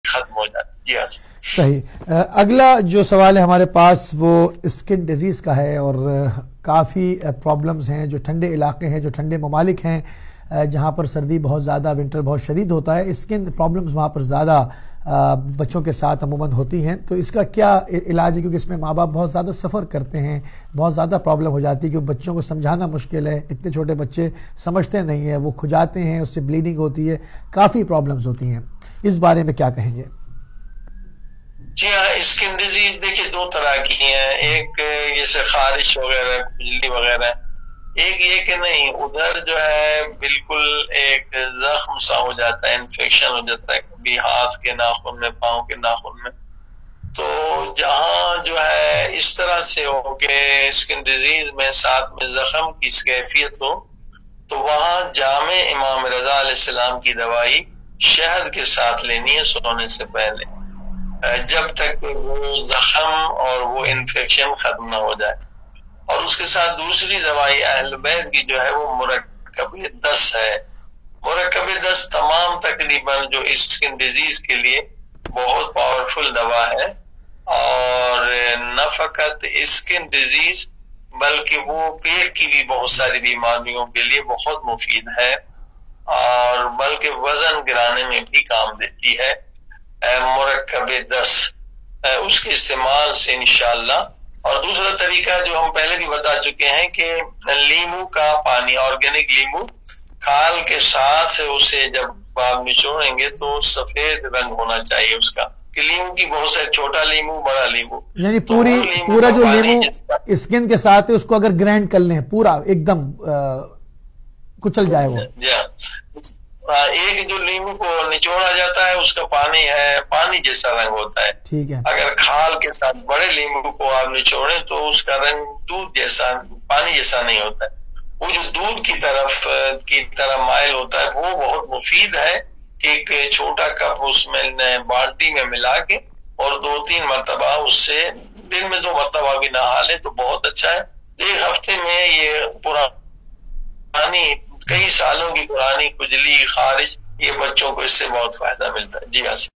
ختم ہو جاتی ہے۔ جی ہاں صحیح۔ اگلا جو سوال ہے ہمارے پاس وہ اسکن ڈیزیز کا ہے، اور کافی پرابلمز ہیں جو ٹھنڈے علاقے ہیں، جو ٹھنڈے ممالک ہیں جہاں پر سردی بہت زیادہ، ونٹر بہت شدید ہوتا ہے، اسکن پرابلمز وہاں پر زیادہ بچوں کے ساتھ عموماً ہوتی ہیں، تو اس کا کیا علاج ہے؟ کیونکہ اس میں ماں باپ بہت زیادہ سفر کرتے ہیں، بہت زیادہ پرابلم ہو جاتی ہے کہ بچوں کو سمجھانا مشکل ہے، اتنے چھوٹے بچے سمجھتے نہیں ہیں، وہ کھجاتے ہیں، اس سے بلیڈنگ ہوتی ہے، کافی پرابلمز ہوتی ہیں، اس بارے میں کیا کہیں گے؟ جی ہاں، اسکن ڈیزیز دیکھیے دو طرح کی ہیں، ایک جیسے خارش وغیرہ، کھجلی وغیرہ، ایک یہ کہ نہیں ادھر جو ہے بالکل ایک زخم سا ہو جاتا ہے، انفیکشن ہو جاتا ہے، کبھی ہاتھ کے ناخن میں، پاؤں کے ناخن میں۔ تو جہاں جو ہے اس طرح سے ہو کہ اسکن ڈیزیز میں ساتھ میں زخم کی کیفیت ہو، تو وہاں جامع امام رضا علیہ السلام کی دوائی شہد کے ساتھ لینی ہے سونے سے پہلے، جب تک وہ زخم اور وہ انفیکشن ختم نہ ہو جائے۔ اور اس کے ساتھ دوسری دوائی اہل بیت کی جو ہے وہ مرکب دس ہے۔ مرکب دس تمام تقریباً جو اسکن ڈیزیز کے لیے بہت پاورفل دوا ہے، اور نہ فقط اسکن ڈیزیز بلکہ وہ پیٹ کی بھی بہت ساری بیماریوں کے لیے بہت مفید ہے، اور بلکہ وزن گرانے میں بھی کام دیتی ہے مرکب دس، اس کے استعمال سے انشاءاللہ۔ اور دوسرا طریقہ جو ہم پہلے بھی بتا چکے ہیں کہ لیمو کا پانی، آرگینک لیمو، کھال کے ساتھ اسے جب آپ نچوڑیں گے تو سفید رنگ ہونا چاہیے اس کا، کہ لیمو کی بہت سے چھوٹا لیمو، بڑا لیمو، یعنی پورا جو لیمو اسکن کے ساتھ ہے اس کو اگر گرینڈ کر لیں پورا ایک دم کچل جائے وہ۔ جی ہاں، ایک جو لیمو کو نچوڑا جاتا ہے اس کا پانی ہے، پانی جیسا رنگ ہوتا ہے۔ ٹھیک ہے۔ اگر کھال کے ساتھ بڑے لیمو کو آپ نچوڑیں تو اس کا رنگ دودھ جیسا، پانی جیسا نہیں ہوتا ہے، وہ جو دودھ کی طرح مائل ہوتا ہے، وہ بہت مفید ہے کہ ایک چھوٹا کپ اس میں بالٹی میں ملا کے اور 2-3 مرتبہ اس سے دن میں 2 مرتبہ بھی نہا لیں تو بہت اچھا ہے۔ ایک ہفتے میں یہ پرانی کئی سالوں کی پرانی کھجلی، خارش، یہ بچوں کو اس سے بہت فائدہ ملتا ہے۔ جی ہاں۔